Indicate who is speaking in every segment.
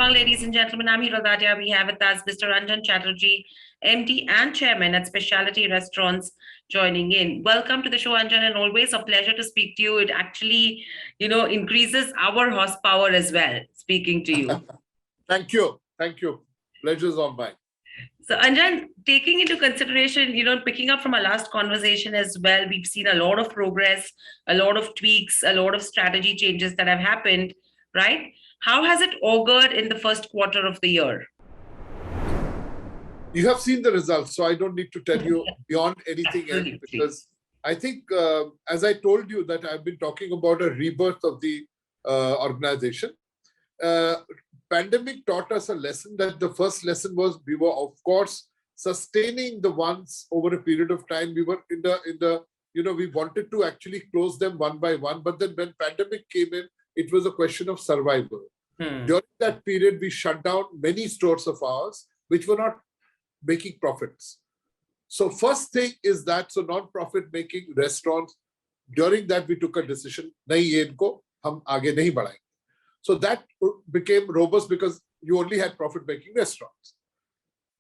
Speaker 1: Welcome, ladies and gentlemen. I'm Hira Dadia. We have with us Mr. Ranjan Chatterjee, MD and Chairman at Specialty Restaurants, joining in. Welcome to the show, Anjan, and always a pleasure to speak to you. It actually, increases our horsepower as well, speaking to you.
Speaker 2: Thank you. Thank you. Pleasure's all mine.
Speaker 1: So, Anjan, taking into consideration, picking up from our last conversation as well, we've seen a lot of progress, a lot of tweaks, a lot of strategy changes that have happened, right? How has it augured in the first quarter of the year?
Speaker 2: You have seen the results, so I don't need to tell you beyond anything else, because I think, as I told you, that I've been talking about a rebirth of the organization. Pandemic taught us a lesson. That the first lesson was we were, of course, sustaining the ones over a period of time. We were in the we wanted to actually close them one by one, but then when pandemic came in, it was a question of survival. During that period, we shut down many stores of ours which were not making profits. So first thing is that, so non-profit making restaurants, during that we took a decision, nahi ye inko hum aage nahi badhayenge. So that became robust because you only had profit making restaurants.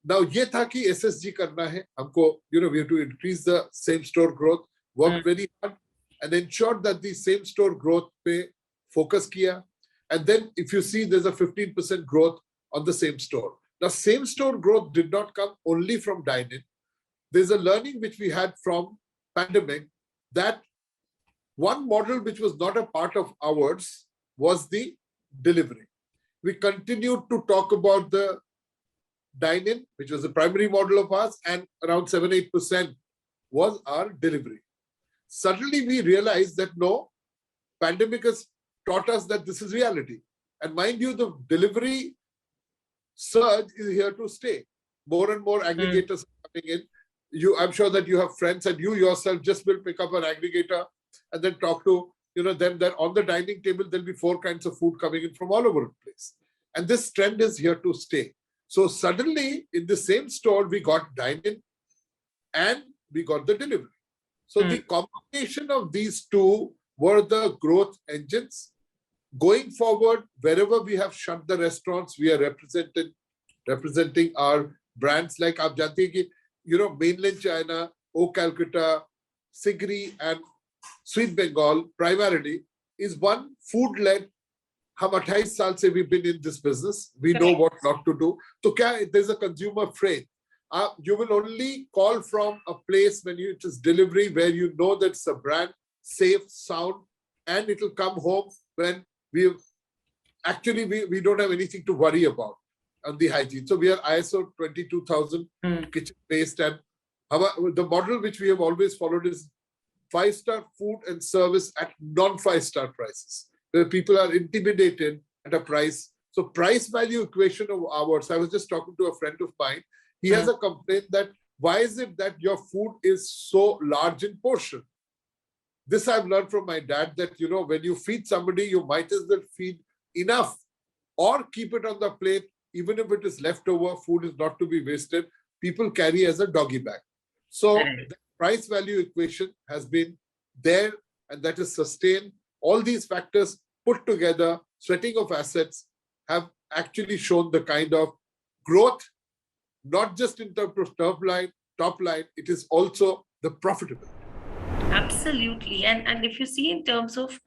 Speaker 2: Now ye tha ki SSG karna hai, humko, we have to increase the same store growth, work very hard and ensure that the same store growth pe focus kiya. And then if you see, there's a 15% growth on the same store. Now, same store growth did not come only from dine-in. There's a learning which we had from pandemic, that one model which was not a part of ours was the delivery. We continued to talk about the dine-in, which was the primary model of ours, and around 7-8% was our delivery. Suddenly we realized that no, pandemic has taught us that this is reality. And mind you, the delivery surge is here to stay. More and more aggregators are coming in. I'm sure that you have friends and you yourself just will pick up an aggregator and then talk to them. That on the dining table, there'll be 4 kinds of food coming in from all over the place. And this trend is here to stay. So suddenly in the same store, we got dine-in and we got the delivery. So the combination of these two were the growth engines. Going forward, wherever we have shut the restaurants, we are representing our brands like aap jante hain ki, mainland China, O Calcutta, Sigri and Sweet Bengal primarily is one food-led. Hum 28 saal se we've been in this business. We know what not to do. So there's a consumer freight. You will only call from a place when it is delivery where you know that it's a brand, safe, sound, and it will come home when we don't have anything to worry about on the hygiene. So we are ISO 22000 kitchen based, and the model which we have always followed is 5-star food and service at non-5-star prices, where people are intimidated at a price. So price value equation of ours. I was just talking to a friend of mine. He has a complaint that why is it that your food is so large in portion? This I've learned from my dad, that, when you feed somebody, you might as well feed enough or keep it on the plate. Even if it is leftover, food is not to be wasted. People carry as a doggy bag. So the price value equation has been there, and that is sustained. All these factors put together, sweating of assets, have actually shown the kind of growth, not just in terms of top line, it is also the profitability.
Speaker 1: Absolutely. And if you see in terms of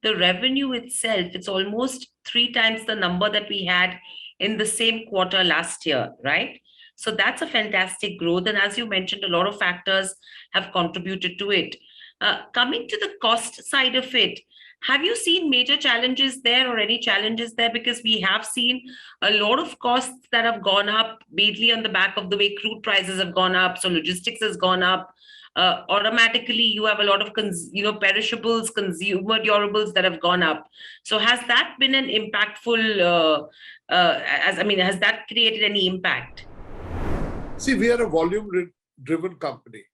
Speaker 1: the revenue itself, it's almost 3 times the number that we had in the same quarter last year, right? So that's a fantastic growth. And as you mentioned, a lot of factors have contributed to it. Coming to the cost side of it, have you seen major challenges there or any challenges there? Because we have seen a lot of costs that have gone up, mainly on the back of the way crude prices have gone up. So logistics has gone up. Automatically, you have a lot of perishables, consumer durables that have gone up. So has that been an impactful? Has that created any impact?
Speaker 2: See, we are a volume-driven company,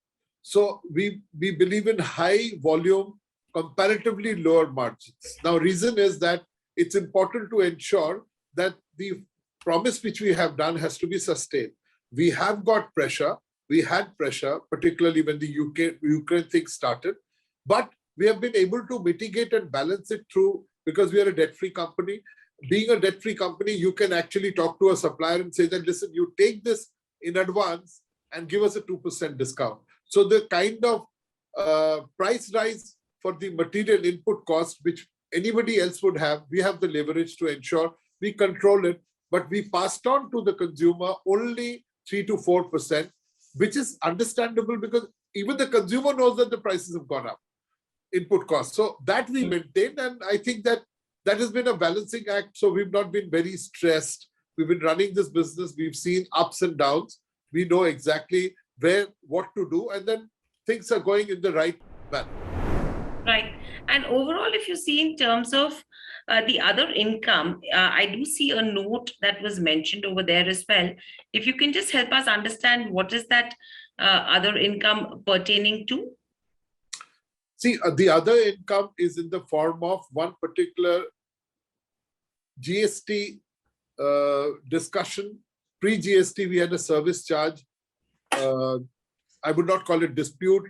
Speaker 2: so we believe in high volume, comparatively lower margins. Now, reason is that it's important to ensure that the promise which we have done has to be sustained. We have got pressure. We had pressure, particularly when the Ukraine thing started, but we have been able to mitigate and balance it through, because we are a debt-free company. being a debt-free company, you can actually talk to a supplier and say that, listen, you take this in advance and give us a 2% discount. So the kind of price rise for the material input cost, which anybody else would have, we have the leverage to ensure we control it, but we passed on to the consumer only 3 to 4%, which is understandable because even the consumer knows that the prices have gone up, input costs. So that we maintain, and I think that that has been a balancing act. So we've not been very stressed. We've been running this business. We've seen ups and downs. We know exactly what to do, and then things are going in the right manner.
Speaker 1: Right. And overall, if you see in terms of the other income, I do see a note that was mentioned over there as well. If you can just help us understand what is that other income pertaining to?
Speaker 2: See, the other income is in the form of one particular GST discussion. Pre-GST, we had a service charge. I would not call it dispute.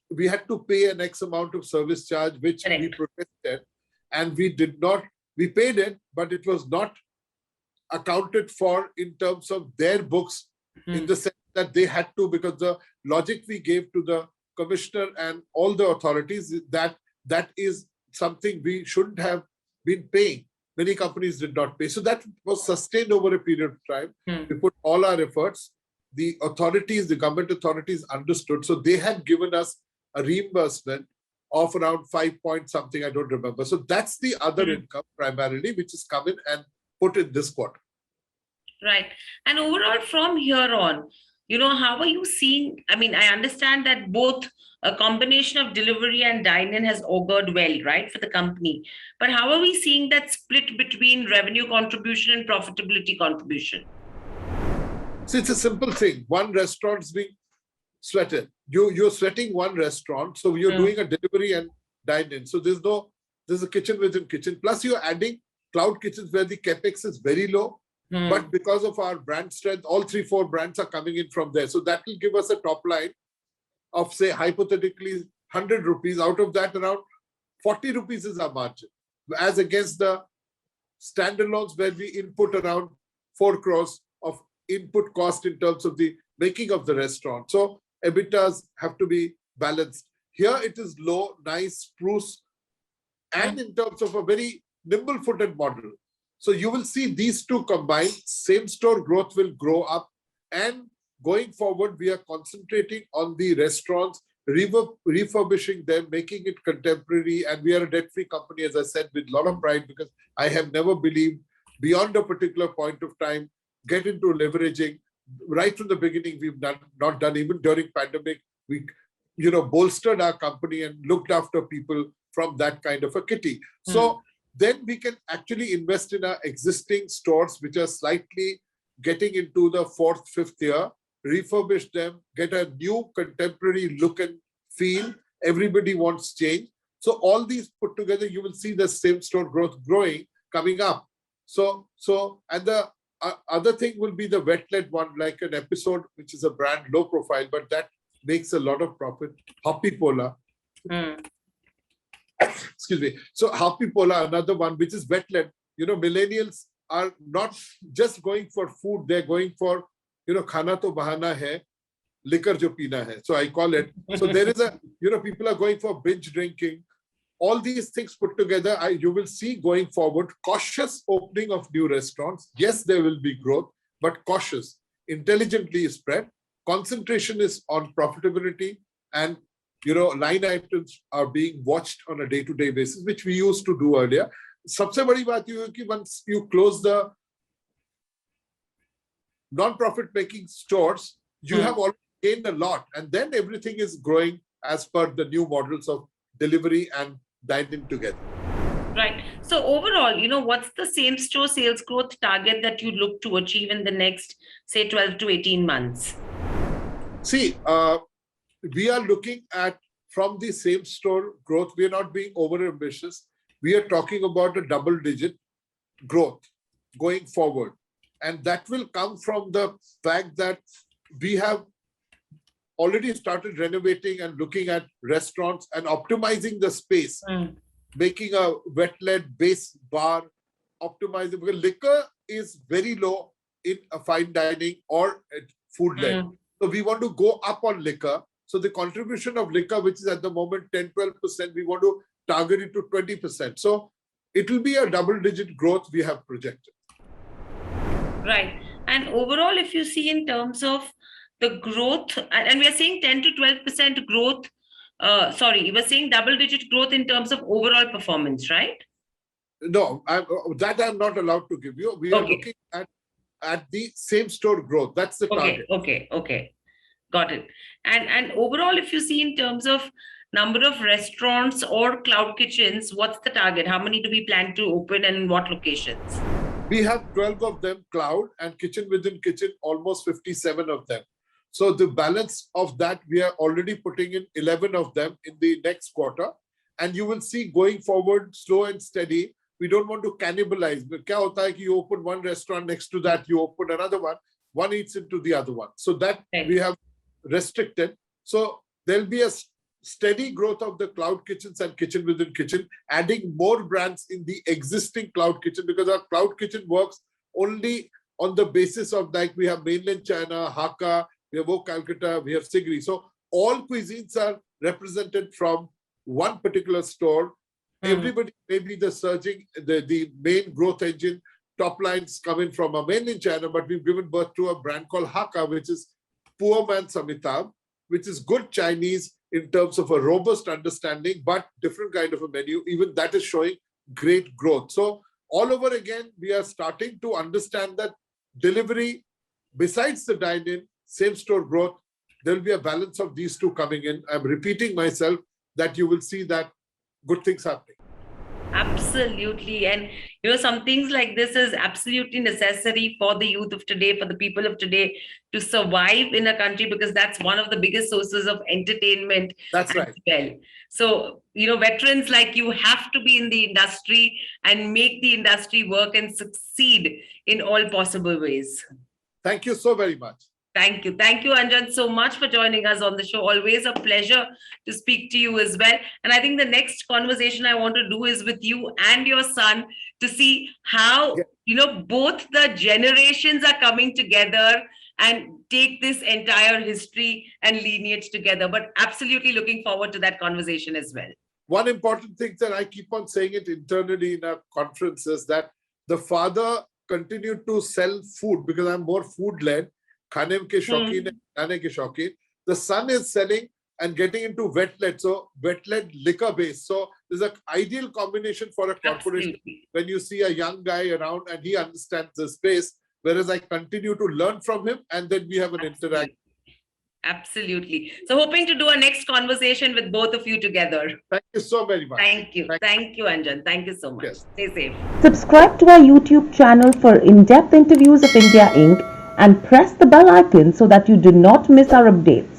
Speaker 2: We had to pay an X amount of service charge, which we protested, and we paid it, but it was not accounted for in terms of their books, in the sense that they had to, because the logic we gave to the commissioner and all the authorities, that is something we shouldn't have been paying. Many companies did not pay. So that was sustained over a period of time. We put all our efforts. The authorities, the government authorities understood. So they had given us a reimbursement of around 5 point something, I don't remember. So that's the other income primarily, which is come in and put in this quarter.
Speaker 1: Right. And overall, from here on, how are you seeing? I mean, I understand that both a combination of delivery and dine-in has augured well, right, for the company. But how are we seeing that split between revenue contribution and profitability contribution?
Speaker 2: So it's a simple thing. One restaurant's being sweated. You're sweating one restaurant, so you're doing a delivery and dine-in. So there's a kitchen within kitchen. Plus you're adding cloud kitchens where the capex is very low. But because of our brand strength, all 3-4 brands are coming in from there. So that will give us a top line of, say, hypothetically 100 rupees. Out of that, around 40 rupees is our margin, as against the standalones where we input around 4 crores of input cost in terms of the making of the restaurant. So EBITDAs have to be balanced. Here it is low, nice, spruce, and in terms of a very nimble-footed model. So you will see these two combined, same-store growth will grow up. And going forward, we are concentrating on the restaurants, refurbishing them, making it contemporary. And we are a debt-free company, as I said, with a lot of pride, because I have never believed beyond a particular point of time, get into leveraging. Right from the beginning, we've not done, even during pandemic, we bolstered our company and looked after people from that kind of a kitty. So then we can actually invest in our existing stores, which are slightly getting into the 4th, 5th year, refurbish them, get a new contemporary look and feel. Everybody wants change. So all these put together, you will see the same store growth growing, coming up. So and the other thing will be the wet-led one, like an episode, which is a brand low profile, but that makes a lot of profit. Happy Pola. Excuse me. So Happy Pola, another one, which is wet-led. Millennials are not just going for food, they're going for, khana to bahana hai, liquor jo peena hai. So I call it. So there is people are going for binge drinking. All these things put together, you will see going forward, cautious opening of new restaurants. Yes, there will be growth, but cautious, intelligently spread. Concentration is on profitability, and line items are being watched on a day-to-day basis, which we used to do earlier. Sabse badi baat ye hai ki once you close the non-profit making stores, you have already gained a lot, and then everything is growing as per the new models of delivery and dine-in together.
Speaker 1: Right. So overall, what's the same store sales growth target that you look to achieve in the next, say, 12 to 18 months?
Speaker 2: See, we are looking at, from the same store growth, we are not being over ambitious. We are talking about a double-digit growth going forward. And that will come from the fact that we have already started renovating and looking at restaurants and optimizing the space, making a wet-led base bar, optimizing because liquor is very low in a fine dining or at food led.
Speaker 1: Mm.
Speaker 2: So we want to go up on liquor. So the contribution of liquor, which is at the moment 10-12%, we want to target it to 20%. So it will be a double-digit growth we have projected.
Speaker 1: Right. And overall, if you see in terms of the growth, and we are saying 10 to 12% growth, you were saying double-digit growth in terms of overall performance, right?
Speaker 2: No, that I'm not allowed to give you. We are
Speaker 1: Okay.
Speaker 2: looking at the same store growth. That's the target.
Speaker 1: Okay. Got it. And overall, if you see in terms of number of restaurants or cloud kitchens, what's the target? How many do we plan to open and in what locations?
Speaker 2: We have 12 of them cloud and kitchen within kitchen, almost 57 of them. So the balance of that, we are already putting in 11 of them in the next quarter. And you will see going forward, slow and steady. We don't want to cannibalize. Kya hota hai ki you open one restaurant, next to that you open another one eats into the other one. So that we have restricted. So there'll be a steady growth of the cloud kitchens and kitchen within kitchen, adding more brands in the existing cloud kitchen because our cloud kitchen works only on the basis of like we have mainland China, Hakka, we have Calcutta, we have Sigri. So all cuisines are represented from one particular store. Everybody may be the surging, the main growth engine, top lines coming from a mainland China, but we've given birth to a brand called Hakka, which is poor man's Amitabh, which is good Chinese in terms of a robust understanding, but different kind of a menu. Even that is showing great growth. So all over again, we are starting to understand that delivery, besides the dine-in, same store growth, there will be a balance of these two coming in. I'm repeating myself that you will see that good things happening.
Speaker 1: Absolutely. And some things like this is absolutely necessary for the youth of today, for the people of today to survive in a country, because that's one of the biggest sources of entertainment.
Speaker 2: That's right.
Speaker 1: Well. So, veterans like you have to be in the industry and make the industry work and succeed in all possible ways.
Speaker 2: Thank you so very much.
Speaker 1: Thank you, Anjan, so much for joining us on the show. Always a pleasure to speak to you as well. And I think the next conversation I want to do is with you and your son to see how, both the generations are coming together and take this entire history and lineage together. But absolutely looking forward to that conversation as well.
Speaker 2: One important thing that I keep on saying it internally in our conferences that the father continued to sell food because I'm more food-led. Khane ke shauqeen, khane ke shauqeen. The son is selling and getting into wet-led, so wet-led liquor-based. So there's an ideal combination for a corporation when you see a young guy around and he understands the space, whereas I continue to learn from him and then we have an interaction.
Speaker 1: Absolutely. So hoping to do a next conversation with both of you together.
Speaker 2: Thank you so very much.
Speaker 1: Thank you, Anjan. Thank you so much.
Speaker 2: Yes.
Speaker 1: Stay safe.
Speaker 3: Subscribe to our YouTube channel for in-depth interviews of India Inc. and press the bell icon so that you do not miss our updates.